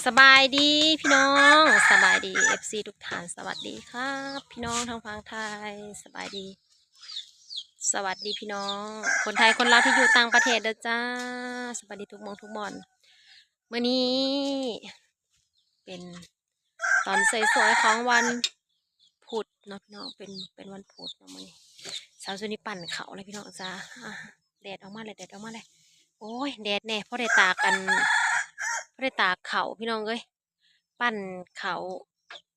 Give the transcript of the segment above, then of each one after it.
สบายดีพี่น้องสบายดีFCทุกท่านสวัสดีครับพี่น้องทางฝั่งไทยสบายดีสวัสดีพี่น้องคนไทยคนลาวที่อยู่ต่างประเทศเด้อจ้าสวัสดีทุกหมองทุกหมอนเมื่อนี้เป็นตอนสวยๆของวันพุธเนาะพี่น้องเป็นวันพุธเนาะมื้อนี้สาวสุนีปั่นเขาเลยพี่น้องจ้าแดดออกมาเลยแดดออกมาเลยโอ้ยแดดแน่พอได้ตากกันพอได้ตากเขาพี่น้องเอ้ย ปั่นเขา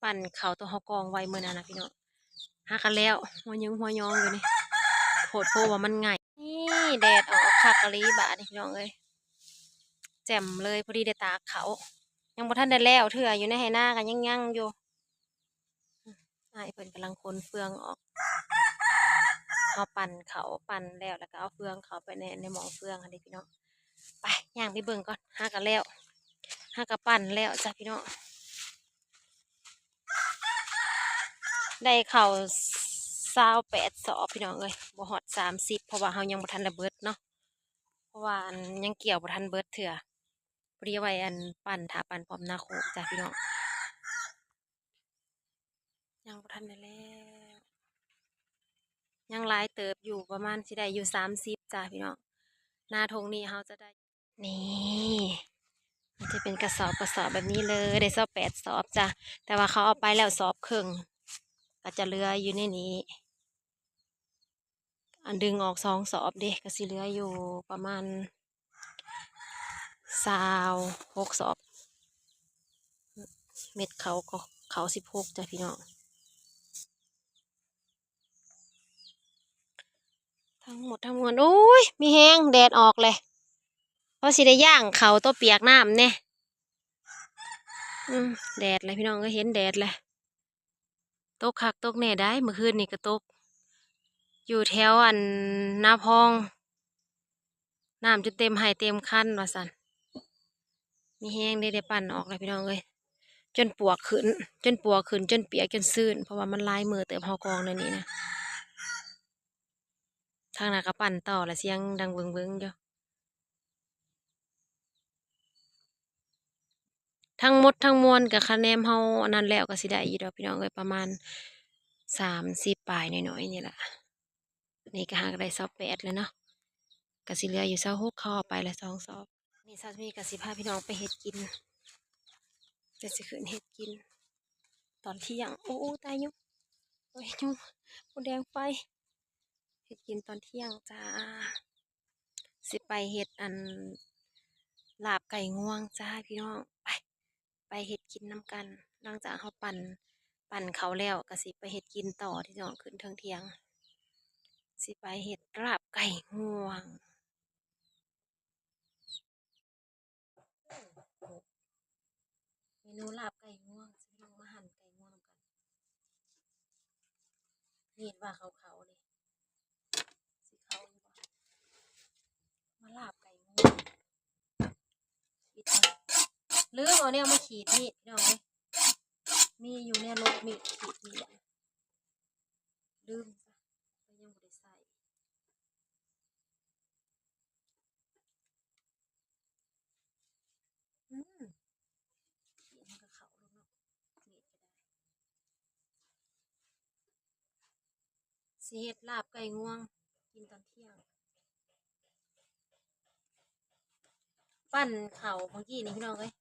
ปั่นเขาตัวเขากองไว้เมื่อนั้นนะพี่น้องหากันแล้วหัวยึงหัวยองอยู่นี่โผดโพว่ามันง่ายนี่แดดออกคักกะลีบาดนี่พี่น้องเอ้ยแจ่มเลยพอดีได้ตากเขายังบ่ทันได้แล้วเถื่ออยู่ในไหหน้ากันยังอยู่อ้ายเพิ่นกำลังคนเฟืองออกเอาปั่นเขาปั่นแล้วก็เอาเฟืองเขาไปในหม้อเฟืองอันนี้พี่น้องไปย่างไปเบิ่งก่อนหากันแล้วหากันปั่นแล้วจ้ะพี่น้อง ได้เข่า28 สอบพี่น้องเอ้ยบ่ฮอด30เพราะว่าเฮายังบ่ทันระเบิดเนาะเพราะว่าอันยังเกี่ยวบ่ทันเบิดเถื่อพอดีไว้อันปั่นถาปั่นพร้อมหน้าโคกจ้ะพี่น้องยังบ่ทันได้แล้วยังหลายเติบอยู่ประมาณสิได้อยู่30จ้ะพี่น้องหน้าทงนี้เฮาจะได้นี่มันจะเป็นกระสอบแบบนี้เลยได้28 สอบจ้ะแต่ว่าเขาเอาไปแล้วสอบครึ่งก็จะเหลืออยู่ในนี้ อันดึงออก2 สอบเด็ก็สิเหลืออยู่ประมาณ26 สอบเม็ดเขาก็เขา16จ้ะพี่น้องทั้งหมดทั้งมวลโอ้ยมีแห้งแดดออกเลยเพราะสิได้ย่างเขาตัวเปียกน้ำเนี่ยแดดเลยพี่น้องก็เห็นแดดเลยตกคักตกแน่ได้เมื่อคืนนี่ก็ตกอยู่แถวอันนาพองน้ำจนเต็มไหเต็มคันว่าสันมีแห้งได้ปั่นออกเลยพี่น้องเลยจนปวกขึ้นจนปวกขึ้นจนเปียกจนซื่นเพราะว่ามันลายมือเติมหอกองในนี้นะทางนั้นก็ปั่นต่อและเสียงดังเบิ้งอยู่ทั้งหมดทั้งมวลกับคะแนนเฮาอันนั้นแล้วก็สิได้อยู่ดอกพี่น้องเลยประมาณ30ปลายหน่อยๆนี่แหละนี่ก็หากได้28เลยเนาะก็สิเหลืออยู่26เข้าไปละ2 สอบนี่ซามีก็สิพาพี่น้องไปเฮ็ดกินจะสิขึ้นเฮ็ดกินตอนเที่ยงโอ้ตายยุงโอ้ยยุงมดแดงไฟเฮ็ดกินตอนเที่ยงจ้าสิไปเฮ็ดอันลาบไก่งวงจ้าพี่น้องไปเฮ็ดกินน้ำกันหลังจากเขาปั่นเขาแล้วก็สิไปเฮ็ดกินต่อที่น้องขึ้นเทิงเที่ยงสิไปเฮ็ดลาบไก่งวงเมนูลาบไก่งวงสิลองมาหั่นไก่งวงกันเห็นว่าเขาเลยสิเขาอยู่บ่มาลาบไก่งวงคิดเอาลืมเอาเนี่ยมาขีดมีดพี่น้องเอ้ยมีอยู่ในรถมีดขีดมีดลืมจ้ะก็ยังบ่ได้ใส่อืมขีดมันก็เขาลงเนาะมีดก็ได้สิเฮ็ดลาบไก่งวงกินตอนเที่ยงปั่นเขาเมื่อกี้นี่พี่น้องเอ้ย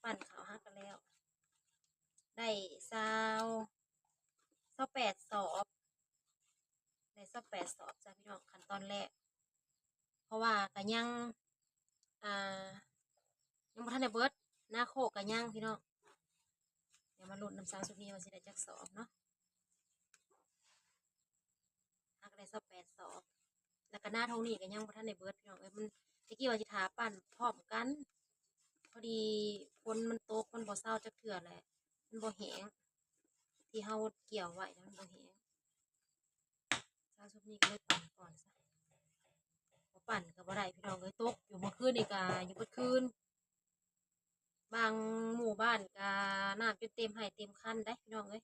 ปั่นเขาฮักกันแล้วได้ซาว28 สอบได้28 สอบจ้ะพี่น้องขั้นตอนแรกเพราะว่าก็ยังอ่ายังบ่ทันได้เบิดหน้าโคกก็ยังพี่น้องเดี๋ยวมาลุ้นน้ำสาวสุนีว่าสิได้จักสอบเนาะฮักได้28 สอบแล้วก็หน้าทงนี้ก็ยังบ่ทันได้เบิดพี่น้องเอ้ยมันตะกี้ว่าสิทาปั่นพร้อมกันพอดีฝนมันตกมันบ่เซาจักเทื่อแหละมันบ่แห้งที่เฮาเกี่ยวไว้แล้วมันบ่แห้งสาวสุนีก็เลยปั่นก่อนซะบ่ปั่นก็บ่ได้พี่น้องเอ้ยตกอยู่เมื่อคืนนี่ก็อยู่เบิดคืนบางหมู่บ้านก็น้ำจนเต็มไหเต็มคันได้พี่น้องเอ้ย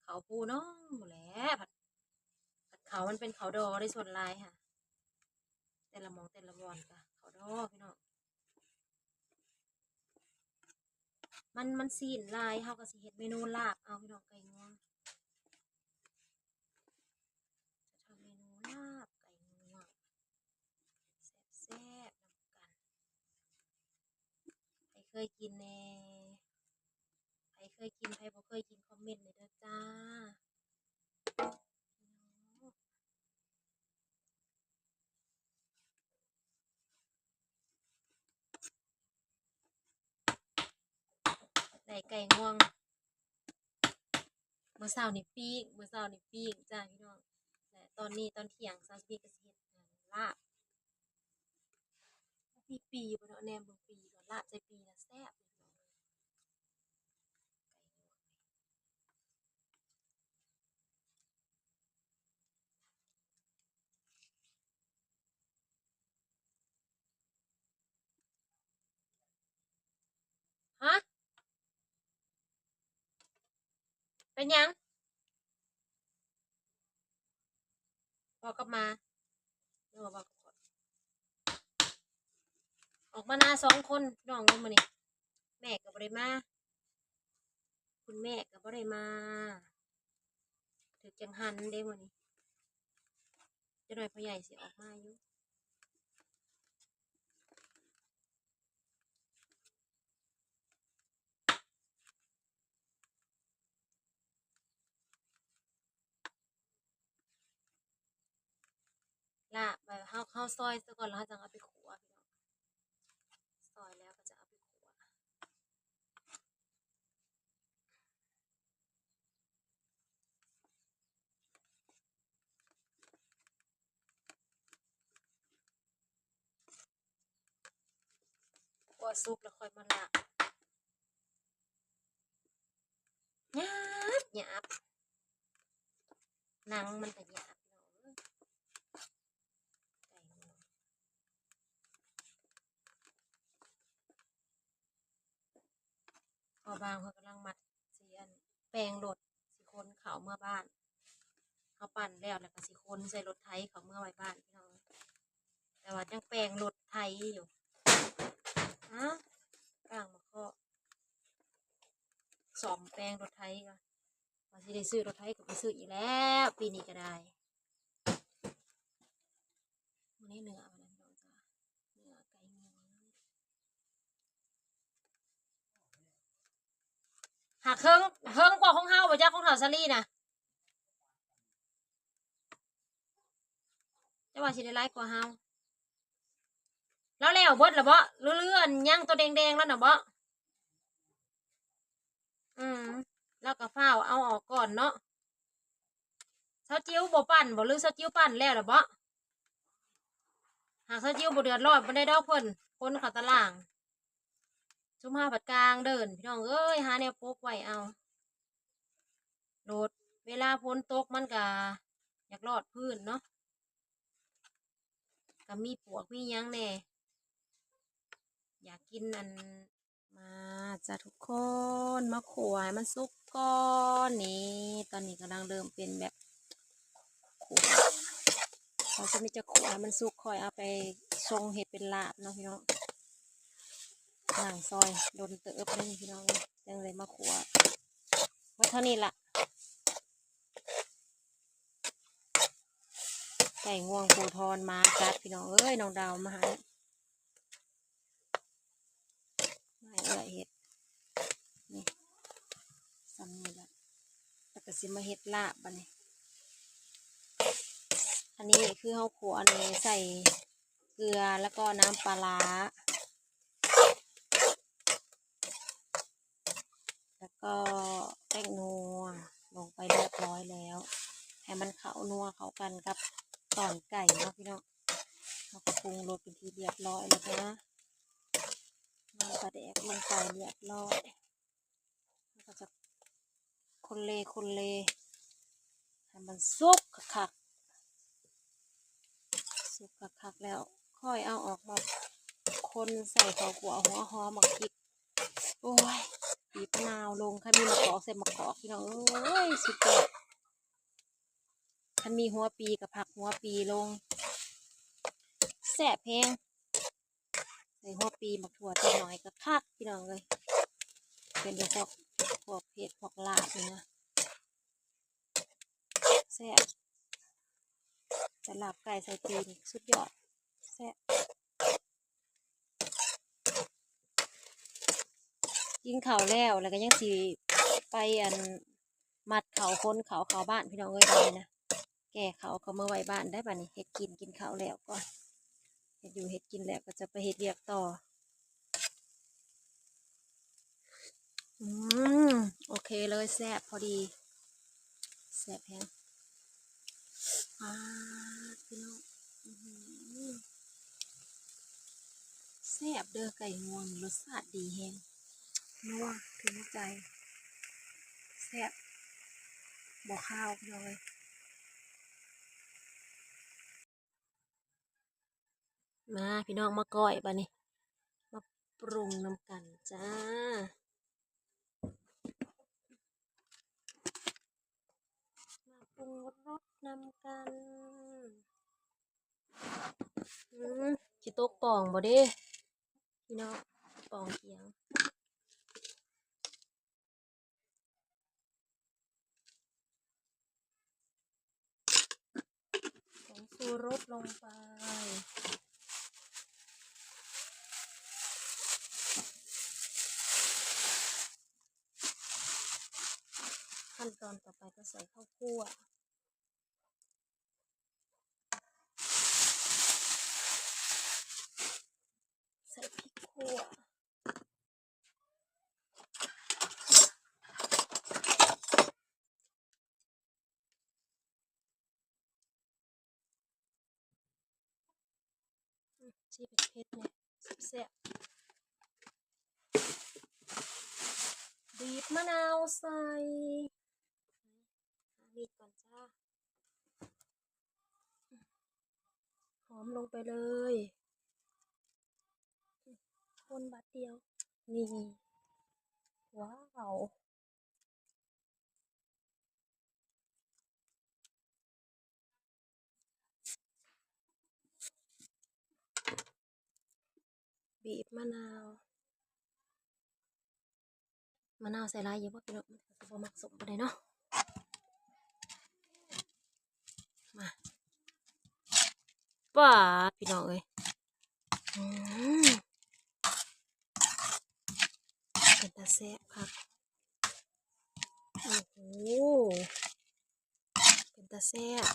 เขาปูน้องหมดแหล้วผัดเขามันเป็นเขาดอได้ส่วนหลายค่ะแต่ละหม้องแต่ละบ่อนก็เขาดอพี่น้อง มันซีนลายเฮาก็สิเฮ็ดเมนูลาบเอาพี่น้องไก่งวงจะทำเมนูลาบไก่งวงแซ่บๆนำกันใครเคยกินแน่ใครเคยกินใครบ่เคยกินคอมเมนต์เลยเด้อจ้าได้ไก่งวงมื้อเช้านี่ปิ้งจ้าพี่น้องและตอนนี้ตอนเที่ยงซาซิมิก็สิเฮ็ดลาบมีปีบ่เนาะแหนมเบิ่งปีก่อนลาบใส่ปีน่ะแซ่บพี่น้องฮะเป็นหยังบอกกลับมาเดี๋ยวบอกก่อนออกมานา2คนน้องเอ้ยมื้อนี้แม่ก็บ่ได้มาคุณแม่ก็บ่ได้มาถึกจังหันเด้มื้อนี้จักหน่อยพ่อใหญ่สิออกมาอยู่ลาบแบบเฮาซอยซะก่อนแล้วเฮาจังเอาไปคั่วพี่น้องซอยแล้วก็จะเอาไปคั่วคั่วสุกแล้วค่อยมาลาบหยาบหนังมันก็หยาบพี่น้องเอ้ยไก่งวงพอบางเพิ่นกำลังมัดสิอันแปรงรถสิขนเข้าเมื่อบ้านเฮาปั่นแล้วก็สิขนใส่รถไถเข้าเมื่อไว้บ้านพี่น้องแต่ว่ายังแปรงรถไถอยู่อ้าวกลางมาเคาะซ่อมแปรงรถไถก่อนว่าสิได้ซื้อรถไถก็ไปซื้ออีกแล้วปีนี้ก็ได้มื้อนี้เนื้อมันนะพี่น้องจ้าเนื้อไก่งวงหากเฮิงกว่าของเฮาบ่จ๊ะของเฒ่าซาลีน่ะจะว่าสิได้หลายกว่าเฮาแล้วเบิดแล้วบ่เรื่อนๆยังตัวแดงๆแล้วน่ะบ่อืมแล้วก็ฟ้าวเอาออกก่อนเนาะเซาจิ้วบ่ปั่นบ่หรือเซาจิ้วปั่นแล้วล่ะบ่หากเซาจิ้วบ่เดือดร้อนบ่ได้ดอกเพิ่นคนเข้าตารางซุมเฮาผัดกลางเดินพี่น้องเอ้ยหาแนวปกไว้เอาโดดเวลาฝนตกมันก็อยากรอดพื้นเนาะก็มีปวกมีหยังแหน่อยากกินอันมาจ้ะทุกคนมาขัวให้มันสุกก่อนนี่ตอนนี้กำลังเริ่มเป็นแบบขัวเขาจะมีจะขัวให้มันสุกคอยเอาไปทรงเห็ดเป็นลาบเนาะพี่น้องหนังซอยโดนเติบเลยพี่น้องจังเลยมาขัวไว้เท่านี้ละไก่งวงปูทอนมาจัดพี่น้องเอ้ยน้องดาวมาหาไม่เอ่ยเห็ดนี่ซ้ำนี่ละแล้วก็สิมาเห็ดลาบบัดนี้อันนี้คือข้าวขัวนี่ใส่เกลือแล้วก็น้ำปลาร้าแล้วก็แป้งนัวลงไปเรียบร้อยแล้วให้มันเข้านัวเข้ากันกับตอนไก่เนาะพี่น้องเราก็ปรุงรสเป็นที่เรียบร้อยแล้วนะน้ำปลาแดกลงไปเรียบร้อยแล้วก็จะคนเลให้มันสุกคักสุกคักแล้วค่อยเอาออกมาคนใส่ข้าวคั่วหัวหอมบักพริกโอ้ยบีบมะนาวลงค่ะมีมะกอกใส่มะกอกพี่น้องเอ้ยสุดยอดมันมีหัวปีกับผักหัวปีลงแซ่บแพงใส่หัวปีหมักถั่วจังหน่อยก็คักพี่น้องเลย เป็นเดี๋ยวพวกเผ็ดพวกลาบนี่นะแซ่บแต่ลาบไก่ใส่ตีนสุดยอดแซ่บกินข้าวแล้วก็ยังสิไปมัดเขาคนเขาบ้านพี่น้องเอ้ยได้นะแก่เขามาไว้บ้านได้ป่ะนี่เฮ็ดกินข้าวแล้วก่อนเฮ็ดอยู่เฮ็ดกินแล้วก็จะไปเฮ็ดเวียกต่ออืมโอเคเลยแซ่บพอดีแซ่บแฮงพี่น้องแซ่บเด้อไก่งวงรสชาติดีแฮงนัวถึงใจแซ่บบ่ข้าวพี่น้องเลยมาพี่น้องมาก้อยป่ะนี่มาปรุงน้ำกันจ้ามาปรุงรสนำกันขี้ตกป่องบ่เด้พี่น้องป่องเขียงผงชูรสลงไปขั้นตอนต่อไปก็ใส่ข้าวคั่วใส่พริกคั่วชีเผ็ดๆเนี่ยแซ่บบีบมะนาวใส่มีดก่อนจ้าหอมลงไปเลยคนบาทเดียวนี่ว้าวบีบมะนาวใส่ลายเยอะว่าพี่น้องมันก็บ่มักสมไปเลยเนาะมาป้าพี่น้องเอ้ยเป็นตาแซ่บครับโอ้โหเป็นตาแซ่บ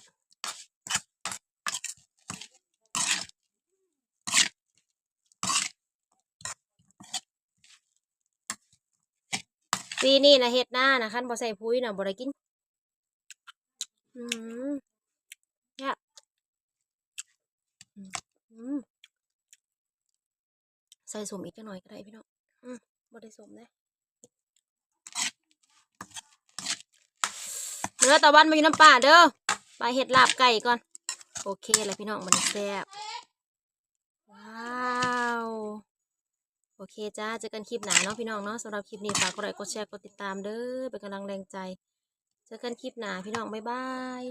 ปีนี้นะเฮ็ดหน้านะคันบ่ใส่ปุ๋ยนะบ่ได้กินเนี่ยใส่สมอีกหน่อยก็ได้พี่น้องบ่ได้สมเลยเนื้อตะวันมาอยู่น้ำป่าเด้อไปเห็ดลาบไก่ก่อนโอเคเลยพี่น้องมันแซ่บว้าวโอเคจ้าเจอกันคลิปหน้าเนาะพี่น้องเนาะสำหรับคลิปนี้ฝากกดไลค์กดแชร์กดติดตามเด้อเป็นกำลังแรงใจเจอกันคลิปหน้าพี่น้องบ๊ายบาย